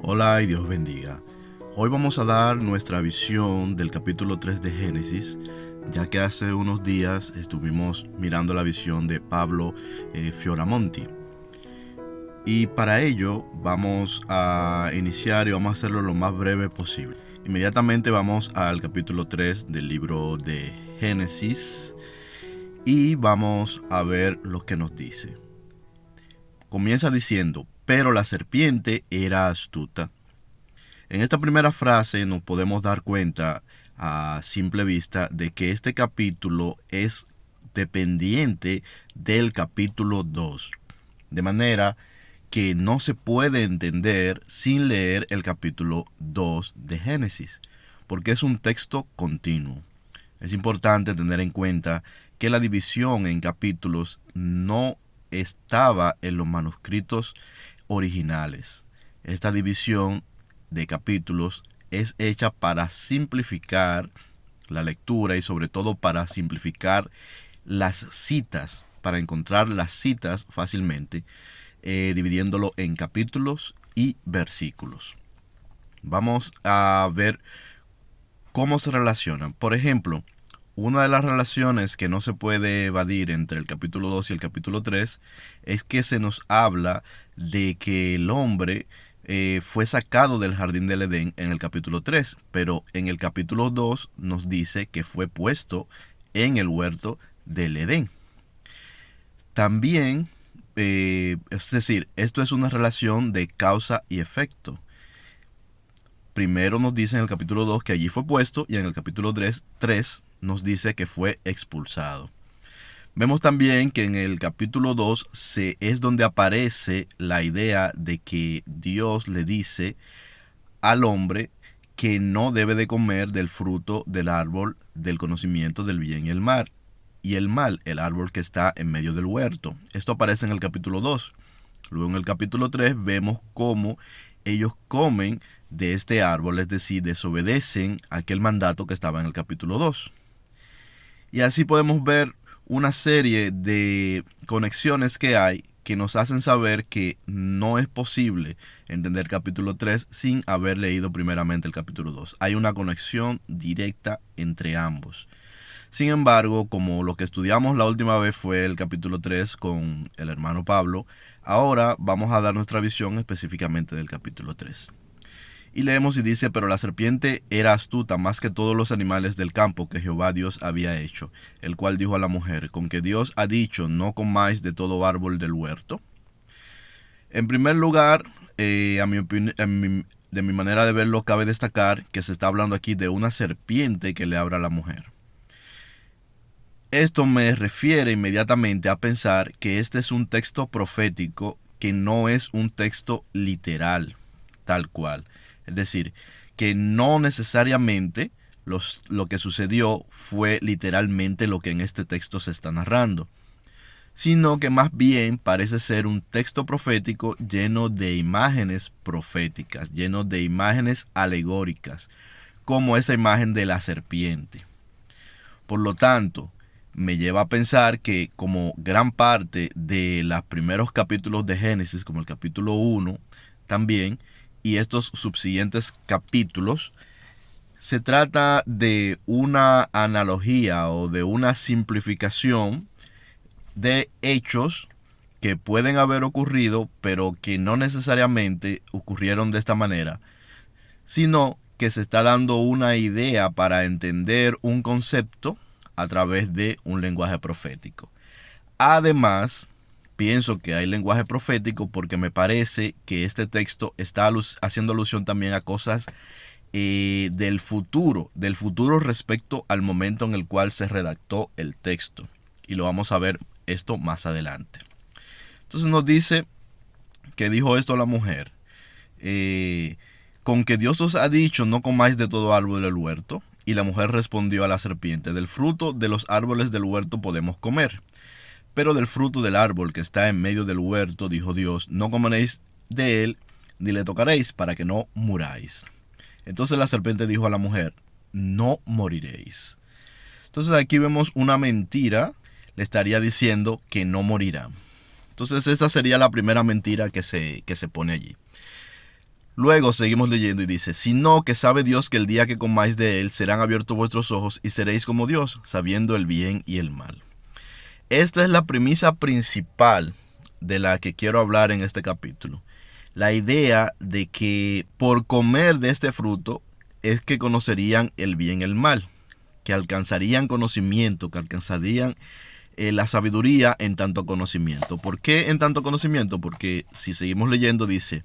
Hola y Dios bendiga. Hoy vamos a dar nuestra visión del capítulo 3 de Génesis, ya que hace unos días estuvimos mirando la visión de Pablo Fioramonti. Y para ello vamos a iniciar y vamos a hacerlo lo más breve posible. Inmediatamente vamos al capítulo 3 del libro de Génesis y vamos a ver lo que nos dice. Comienza diciendo: pero la serpiente era astuta. En esta primera frase nos podemos dar cuenta a simple vista de que este capítulo es dependiente del capítulo 2, de manera que no se puede entender sin leer el capítulo 2 de Génesis, porque es un texto continuo. Es importante tener en cuenta que la división en capítulos no estaba en los manuscritos originales. Esta división de capítulos es hecha para simplificar la lectura y sobre todo para simplificar las citas, para encontrar las citas fácilmente, dividiéndolo en capítulos y versículos. Vamos a ver cómo se relacionan. Por ejemplo, una de las relaciones que no se puede evadir entre el capítulo 2 y el capítulo 3 es que se nos habla de que el hombre fue sacado del jardín del Edén en el capítulo 3, pero en el capítulo 2 nos dice que fue puesto en el huerto del Edén. También, es decir, esto es una relación de causa y efecto. Primero nos dice en el capítulo 2 que allí fue puesto y en el capítulo 3 nos dice que fue expulsado. Vemos también que en el capítulo 2 es donde aparece la idea de que Dios le dice al hombre que no debe de comer del fruto del árbol del conocimiento del bien y el mal, el árbol que está en medio del huerto. Esto aparece en el capítulo 2. Luego en el capítulo 3 vemos cómo ellos comen de este árbol, es decir, desobedecen aquel mandato que estaba en el capítulo 2. Y así podemos ver una serie de conexiones que hay que nos hacen saber que no es posible entender capítulo 3 sin haber leído primeramente el capítulo 2. Hay una conexión directa entre ambos. Sin embargo, como lo que estudiamos la última vez fue el capítulo 3 con el hermano Pablo, ahora vamos a dar nuestra visión específicamente del capítulo 3. Y leemos y dice: pero la serpiente era astuta más que todos los animales del campo que Jehová Dios había hecho, el cual dijo a la mujer: ¿con que Dios ha dicho, no comáis de todo árbol del huerto? En primer lugar, de mi manera de verlo, cabe destacar que se está hablando aquí de una serpiente que le habla a la mujer. Esto me refiere inmediatamente a pensar que este es un texto profético que no es un texto literal, tal cual. Es decir, que no necesariamente lo que sucedió fue literalmente lo que en este texto se está narrando, sino que más bien parece ser un texto profético lleno de imágenes proféticas, lleno de imágenes alegóricas, como esa imagen de la serpiente. Por lo tanto, me lleva a pensar que como gran parte de los primeros capítulos de Génesis, como el capítulo 1 también, y estos subsiguientes capítulos, se trata de una analogía o de una simplificación de hechos que pueden haber ocurrido, pero que no necesariamente ocurrieron de esta manera, sino que se está dando una idea para entender un concepto a través de un lenguaje profético. Además, pienso que hay lenguaje profético porque me parece que este texto está haciendo alusión también a cosas del futuro respecto al momento en el cual se redactó el texto. Y lo vamos a ver esto más adelante. Entonces nos dice que dijo esto la mujer: con que Dios os ha dicho, no comáis de todo árbol del huerto. Y la mujer respondió a la serpiente: del fruto de los árboles del huerto podemos comer, pero del fruto del árbol que está en medio del huerto, dijo Dios, no comeréis de él, ni le tocaréis, para que no muráis. Entonces la serpiente dijo a la mujer: no moriréis. Entonces aquí vemos una mentira, le estaría diciendo que no morirá. Entonces esta sería la primera mentira que se pone allí. Luego seguimos leyendo y dice, sino que sabe Dios que el día que comáis de él serán abiertos vuestros ojos y seréis como Dios, sabiendo el bien y el mal. Esta es la premisa principal de la que quiero hablar en este capítulo. La idea de que por comer de este fruto es que conocerían el bien y el mal, que alcanzarían conocimiento, que alcanzarían la sabiduría en tanto conocimiento. ¿Por qué en tanto conocimiento? Porque si seguimos leyendo dice,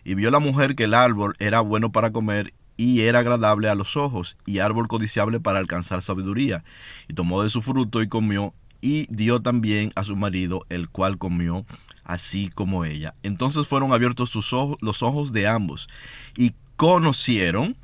y vio la mujer que el árbol era bueno para comer y era agradable a los ojos y árbol codiciable para alcanzar sabiduría. Y tomó de su fruto y comió y dio también a su marido, el cual comió así como ella. Entonces fueron abiertos los ojos de ambos y conocieron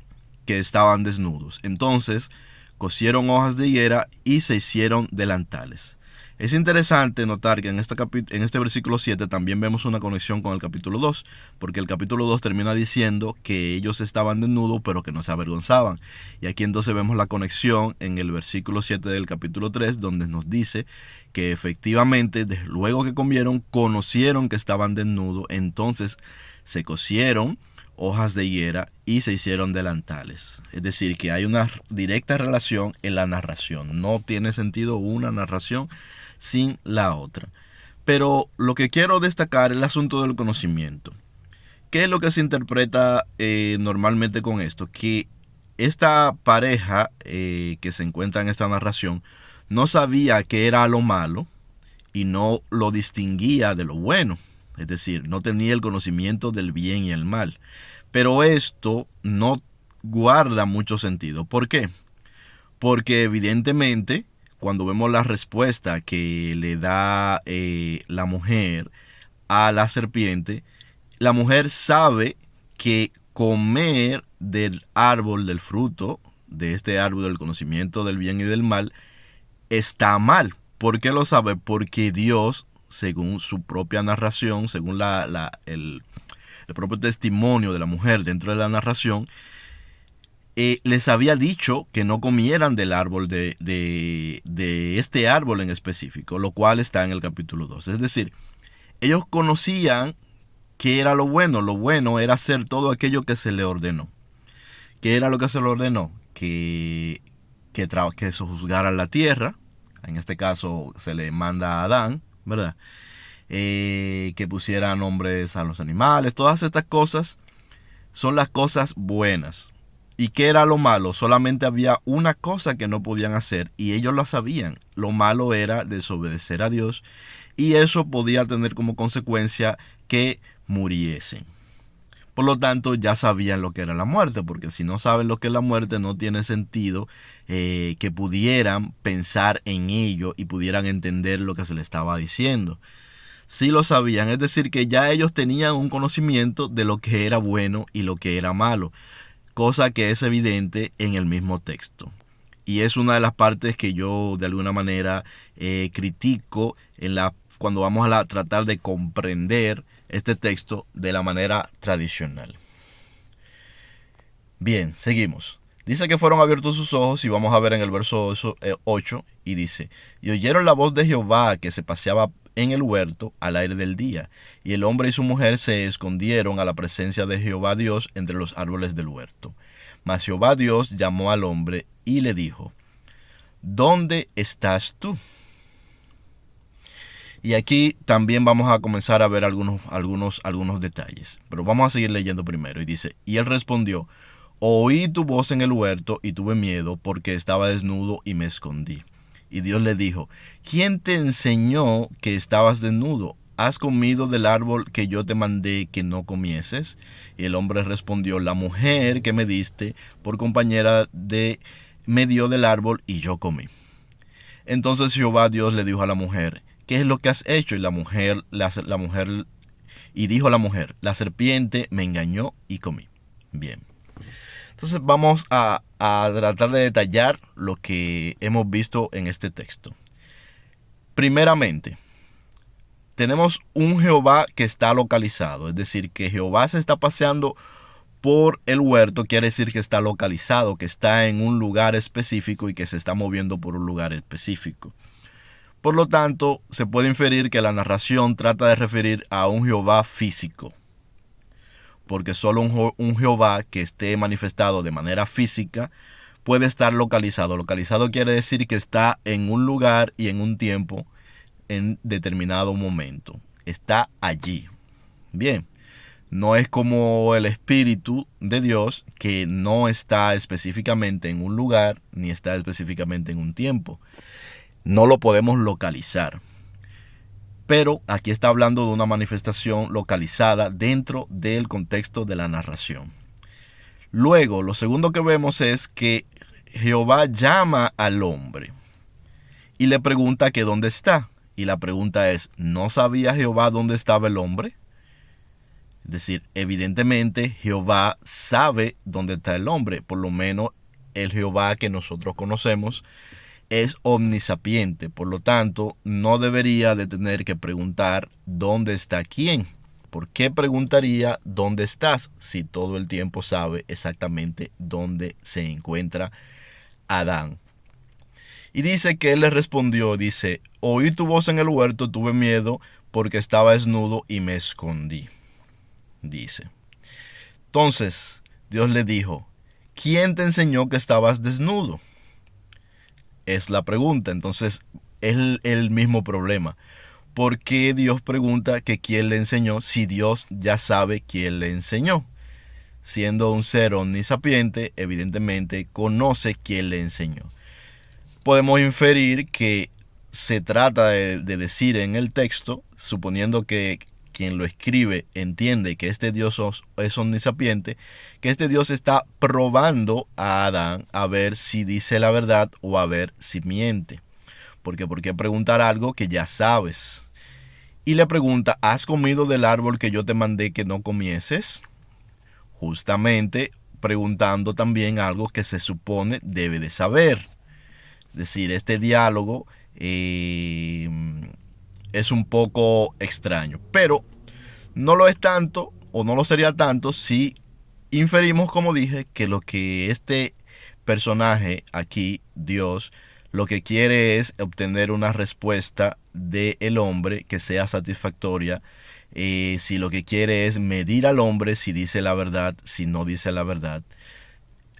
que estaban desnudos. Entonces cosieron hojas de higuera y se hicieron delantales. Es interesante notar que en este versículo 7 también vemos una conexión con el capítulo 2, porque el capítulo 2 termina diciendo que ellos estaban desnudos pero que no se avergonzaban. Y aquí entonces vemos la conexión en el versículo 7 del capítulo 3, donde nos dice que efectivamente, desde luego que comieron, conocieron que estaban desnudos, entonces se cosieron hojas de higuera y se hicieron delantales. Es decir, que hay una directa relación en la narración. No tiene sentido una narración sin la otra. Pero lo que quiero destacar es el asunto del conocimiento. ¿Qué es lo que se interpreta normalmente con esto? Que esta pareja que se encuentra en esta narración no sabía qué era lo malo y no lo distinguía de lo bueno. Es decir, no tenía el conocimiento del bien y el mal. Pero esto no guarda mucho sentido. ¿Por qué? Porque evidentemente, cuando vemos la respuesta que le da la mujer a la serpiente, la mujer sabe que comer del árbol, del fruto, de este árbol del conocimiento del bien y del mal, está mal. ¿Por qué lo sabe? Porque Dios, según su propia narración, según el propio testimonio de la mujer dentro de la narración, les había dicho que no comieran del árbol de este árbol en específico, lo cual está en el capítulo 2. Es decir, ellos conocían qué era lo bueno. Lo bueno era hacer todo aquello que se le ordenó. ¿Qué era lo que se le ordenó? Que sojuzgaran la tierra. En este caso se le manda a Adán, ¿verdad? Que pusiera nombres a los animales. Todas estas cosas son las cosas buenas. ¿Y qué era lo malo? Solamente había una cosa que no podían hacer y ellos lo sabían. Lo malo era desobedecer a Dios y eso podía tener como consecuencia que muriesen. Por lo tanto, ya sabían lo que era la muerte, porque si no saben lo que es la muerte, no tiene sentido que pudieran pensar en ello y pudieran entender lo que se les estaba diciendo. Sí lo sabían, es decir, que ya ellos tenían un conocimiento de lo que era bueno y lo que era malo, cosa que es evidente en el mismo texto. Y es una de las partes que yo de alguna manera critico cuando vamos a tratar de comprender este texto de la manera tradicional. Bien, seguimos. Dice que fueron abiertos sus ojos y vamos a ver en el verso 8 y dice, y oyeron la voz de Jehová que se paseaba en el huerto al aire del día, y el hombre y su mujer se escondieron a la presencia de Jehová Dios entre los árboles del huerto. Mas Jehová Dios llamó al hombre y le dijo, ¿dónde estás tú? Y aquí también vamos a comenzar a ver algunos detalles, pero vamos a seguir leyendo primero. Y dice, y él respondió, oí tu voz en el huerto y tuve miedo porque estaba desnudo y me escondí. Y Dios le dijo, ¿quién te enseñó que estabas desnudo? ¿Has comido del árbol que yo te mandé que no comieses? Y el hombre respondió, la mujer que me diste por compañera me dio del árbol y yo comí. Entonces Jehová Dios le dijo a la mujer, ¿qué es lo que has hecho? Y dijo la mujer, la serpiente me engañó y comí. Bien. Entonces vamos a tratar de detallar lo que hemos visto en este texto. Primeramente, tenemos un Jehová que está localizado, es decir, que Jehová se está paseando por el huerto, quiere decir que está localizado, que está en un lugar específico y que se está moviendo por un lugar específico. Por lo tanto, se puede inferir que la narración trata de referir a un Jehová físico. porque solo un Jehová que esté manifestado de manera física puede estar localizado. Localizado quiere decir que está en un lugar y en un tiempo en determinado momento. Está allí. Bien, no es como el Espíritu de Dios, que no está específicamente en un lugar ni está específicamente en un tiempo. No lo podemos localizar. Pero aquí está hablando de una manifestación localizada dentro del contexto de la narración. Luego, lo segundo que vemos es que Jehová llama al hombre y le pregunta que dónde está. Y la pregunta es, ¿no sabía Jehová dónde estaba el hombre? Es decir, evidentemente Jehová sabe dónde está el hombre. Por lo menos el Jehová que nosotros conocemos es omnisapiente. Por lo tanto, no debería de tener que preguntar dónde está quién. ¿Por qué preguntaría dónde estás si todo el tiempo sabe exactamente dónde se encuentra Adán? Y dice que él le respondió, dice, oí tu voz en el huerto, tuve miedo porque estaba desnudo y me escondí. Dice. Entonces, Dios le dijo, ¿quién te enseñó que estabas desnudo? Es la pregunta. Entonces, es el mismo problema. ¿Por qué Dios pregunta que quién le enseñó si Dios ya sabe quién le enseñó? Siendo un ser omnisapiente, evidentemente conoce quién le enseñó. Podemos inferir que se trata de decir en el texto, suponiendo que quien lo escribe entiende que este Dios es omnisapiente, que este Dios está probando a Adán a ver si dice la verdad o a ver si miente. Porque ¿por qué preguntar algo que ya sabes? Y le pregunta, ¿has comido del árbol que yo te mandé que no comieses? Justamente preguntando también algo que se supone debe de saber. Es decir, este diálogo es un poco extraño, pero no lo es tanto, o no lo sería tanto, si inferimos, como dije, que lo que este personaje aquí, Dios, lo que quiere es obtener una respuesta del hombre que sea satisfactoria. Si lo que quiere es medir al hombre, si dice la verdad, si no dice la verdad,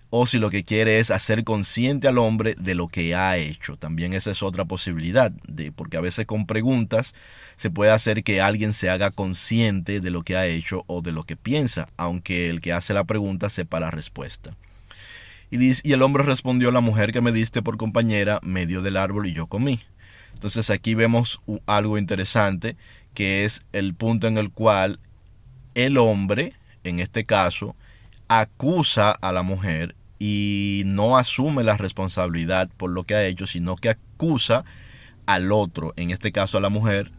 o si lo que quiere es hacer consciente al hombre de lo que ha hecho. También esa es otra posibilidad, porque a veces con preguntas se puede hacer que alguien se haga consciente de lo que ha hecho o de lo que piensa, aunque el que hace la pregunta sepa la respuesta. Y el hombre respondió, la mujer que me diste por compañera me dio del árbol y yo comí. Entonces aquí vemos algo interesante, que es el punto en el cual el hombre, en este caso, acusa a la mujer y no asume la responsabilidad por lo que ha hecho, sino que acusa al otro, en este caso a la mujer,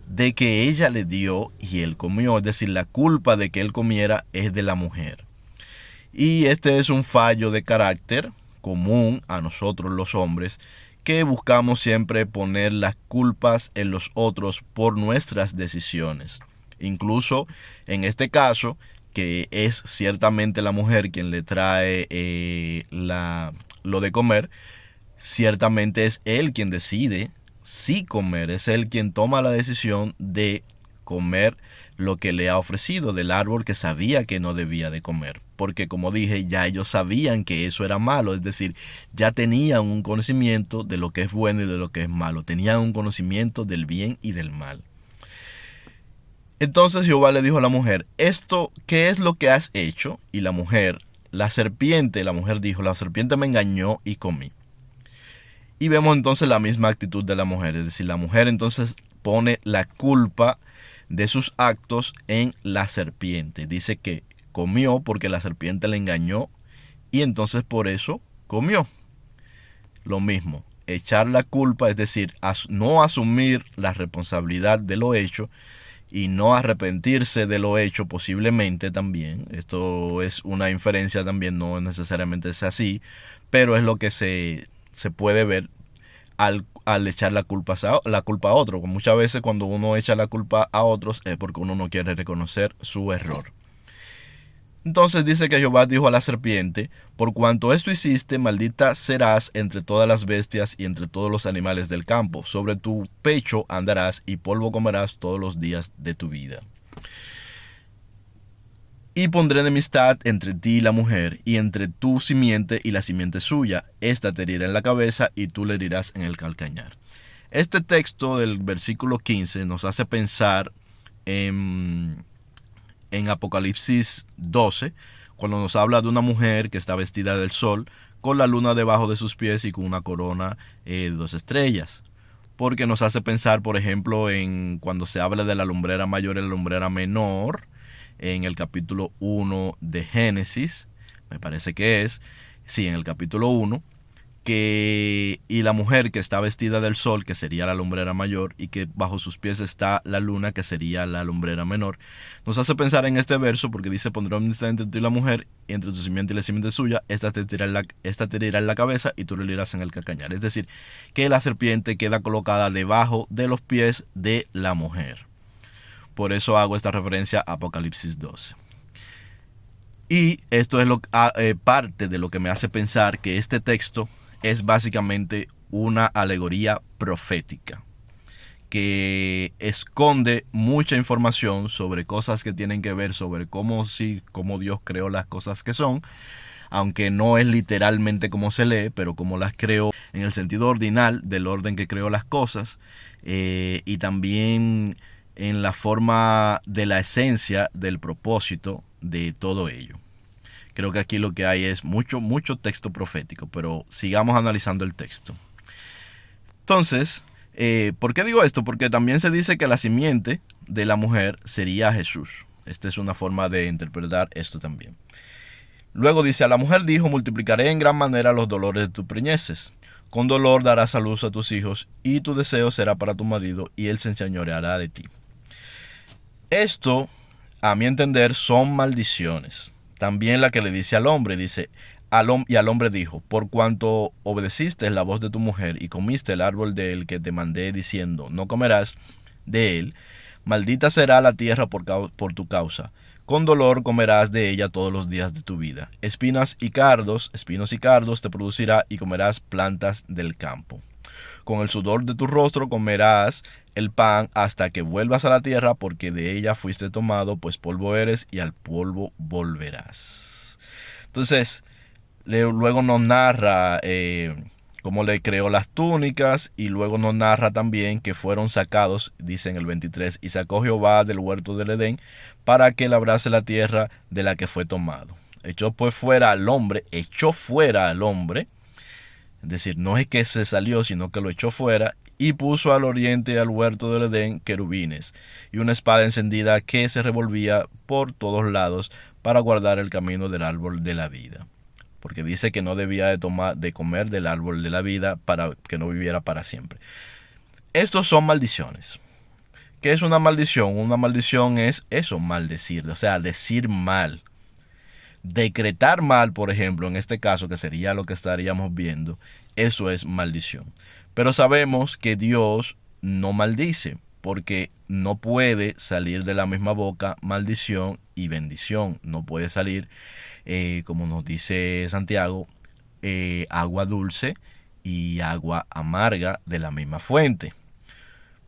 de que ella le dio y él comió. Es decir, la culpa de que él comiera es de la mujer. Y este es un fallo de carácter común a nosotros los hombres, que buscamos siempre poner las culpas en los otros por nuestras decisiones. Incluso en este caso, que es ciertamente la mujer quien le trae lo de comer, ciertamente es él quien decide si comer, es él quien toma la decisión de comer lo que le ha ofrecido del árbol que sabía que no debía de comer. Porque como dije, ya ellos sabían que eso era malo, es decir, ya tenían un conocimiento de lo que es bueno y de lo que es malo, tenían un conocimiento del bien y del mal. Entonces Jehová le dijo a la mujer, ¿qué es lo que has hecho? Y la mujer dijo, la serpiente me engañó y comí. Y vemos entonces la misma actitud de la mujer, es decir, la mujer entonces pone la culpa de sus actos en la serpiente. Dice que comió porque la serpiente le engañó y entonces por eso comió. Lo mismo, echar la culpa, es decir, no asumir la responsabilidad de lo hecho y no arrepentirse de lo hecho posiblemente también. Esto es una inferencia también, no necesariamente es así, pero es lo que se puede ver al echar la culpa a otro. Muchas veces cuando uno echa la culpa a otros es porque uno no quiere reconocer su error. Entonces dice que Jehová dijo a la serpiente, por cuanto esto hiciste, maldita serás entre todas las bestias y entre todos los animales del campo. Sobre tu pecho andarás y polvo comerás todos los días de tu vida. Y pondré enemistad entre ti y la mujer, y entre tu simiente y la simiente suya. Esta te herirá en la cabeza y tú le herirás en el calcañar. Este texto del versículo 15 nos hace pensar en Apocalipsis 12, cuando nos habla de una mujer que está vestida del sol, con la luna debajo de sus pies y con una corona de 2 estrellas. Porque nos hace pensar, por ejemplo, en cuando se habla de la lumbrera mayor y la lumbrera menor, en el capítulo 1 de Génesis, me parece que es, sí, en el capítulo 1, y la mujer que está vestida del sol, que sería la lumbrera mayor, y que bajo sus pies está la luna, que sería la lumbrera menor, nos hace pensar en este verso, porque dice: pondré enemistad entre tú y la mujer, y entre tu simiente y la simiente suya, esta te herirá en la cabeza y tú le herirás en el calcañar. Es decir, que la serpiente queda colocada debajo de los pies de la mujer. Por eso hago esta referencia a Apocalipsis 12. Y esto es parte de lo que me hace pensar que este texto es básicamente una alegoría profética que esconde mucha información sobre cosas que tienen que ver sobre cómo Dios creó las cosas que son, aunque no es literalmente como se lee, pero como las creó en el sentido ordinal del orden que creó las cosas, y también en la forma de la esencia del propósito de todo ello. Creo que aquí lo que hay es mucho texto profético, pero sigamos analizando el texto. Entonces, ¿por qué digo esto? Porque también se dice que la simiente de la mujer sería Jesús. Esta es una forma de interpretar esto también. Luego dice: a la mujer dijo: multiplicaré en gran manera los dolores de tus preñeces. Con dolor darás a luz a tus hijos, y tu deseo será para tu marido, y él se enseñoreará de ti. Esto, a mi entender, son maldiciones. También la que le dice al hombre, dice: y al hombre dijo: por cuanto obedeciste la voz de tu mujer y comiste el árbol del que te mandé diciendo: no comerás de él, maldita será la tierra por tu causa. Con dolor comerás de ella todos los días de tu vida. Espinos y cardos te producirá, y comerás plantas del campo. Con el sudor de tu rostro comerás el pan hasta que vuelvas a la tierra, porque de ella fuiste tomado, pues polvo eres y al polvo volverás. Entonces, luego nos narra cómo le creó las túnicas, y luego nos narra también que fueron sacados, dice en el 23, y sacó Jehová del huerto del Edén para que labrase la tierra de la que fue tomado. Echó fuera al hombre, es decir, no es que se salió, sino que lo echó fuera, y puso al oriente al huerto del Edén querubines y una espada encendida que se revolvía por todos lados para guardar el camino del árbol de la vida. Porque dice que no debía de comer del árbol de la vida para que no viviera para siempre. Estos son maldiciones. ¿Qué es una maldición? Una maldición es eso, maldecir, o sea, decir mal. Decretar mal, por ejemplo, en este caso, que sería lo que estaríamos viendo, eso es maldición. Pero sabemos que Dios no maldice, porque no puede salir de la misma boca maldición y bendición. No puede salir, como nos dice Santiago, agua dulce y agua amarga de la misma fuente.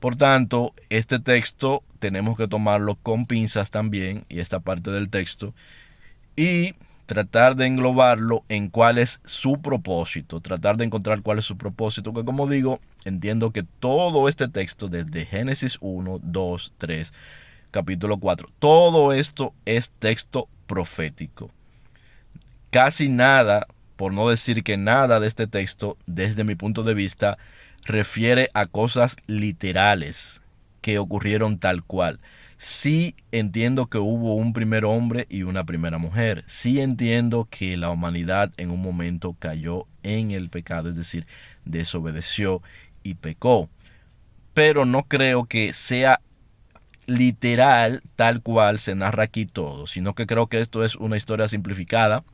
Por tanto, este texto tenemos que tomarlo con pinzas también, y esta parte del texto, y tratar de englobarlo en cuál es su propósito, tratar de encontrar cuál es su propósito, que, como digo, entiendo que todo este texto, desde Génesis 1, 2, 3, capítulo 4, todo esto es texto profético. Casi nada, por no decir que nada de este texto, desde mi punto de vista, refiere a cosas literales que ocurrieron tal cual. Sí entiendo que hubo un primer hombre y una primera mujer. Sí entiendo que la humanidad en un momento cayó en el pecado, es decir, desobedeció y pecó. Pero no creo que sea literal tal cual se narra aquí todo, sino que creo que esto es una historia simplificada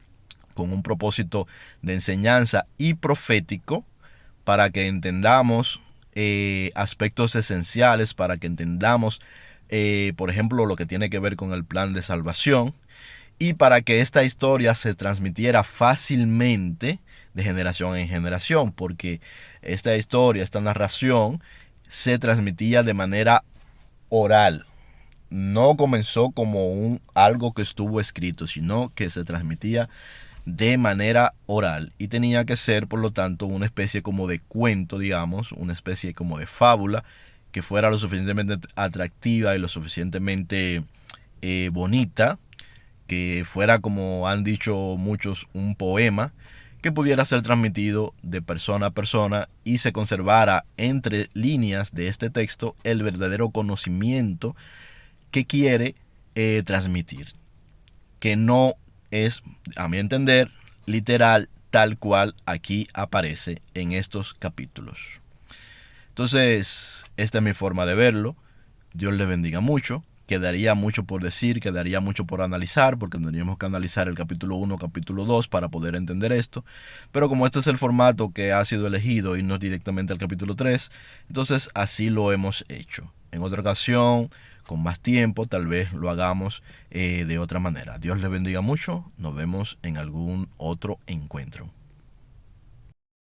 con un propósito de enseñanza y profético, para que entendamos aspectos esenciales, para que entendamos por ejemplo, lo que tiene que ver con el plan de salvación, y para que esta historia se transmitiera fácilmente de generación en generación, porque esta historia, esta narración, se transmitía de manera oral. no comenzó como algo que estuvo escrito, sino que se transmitía de manera oral y tenía que ser, por lo tanto, una especie como de cuento, digamos, una especie como de fábula que fuera lo suficientemente atractiva y lo suficientemente bonita, que fuera, como han dicho muchos, un poema que pudiera ser transmitido de persona a persona y se conservara entre líneas de este texto el verdadero conocimiento que quiere transmitir, que no es, a mi entender, literal tal cual aquí aparece en estos capítulos. Entonces, esta es mi forma de verlo. Dios le bendiga mucho. Quedaría mucho por decir, quedaría mucho por analizar, porque tendríamos que analizar el capítulo 1, capítulo 2 para poder entender esto. Pero como este es el formato que ha sido elegido y no directamente al capítulo 3, entonces así lo hemos hecho. En otra ocasión, con más tiempo, tal vez lo hagamos de otra manera. Dios le bendiga mucho. Nos vemos en algún otro encuentro.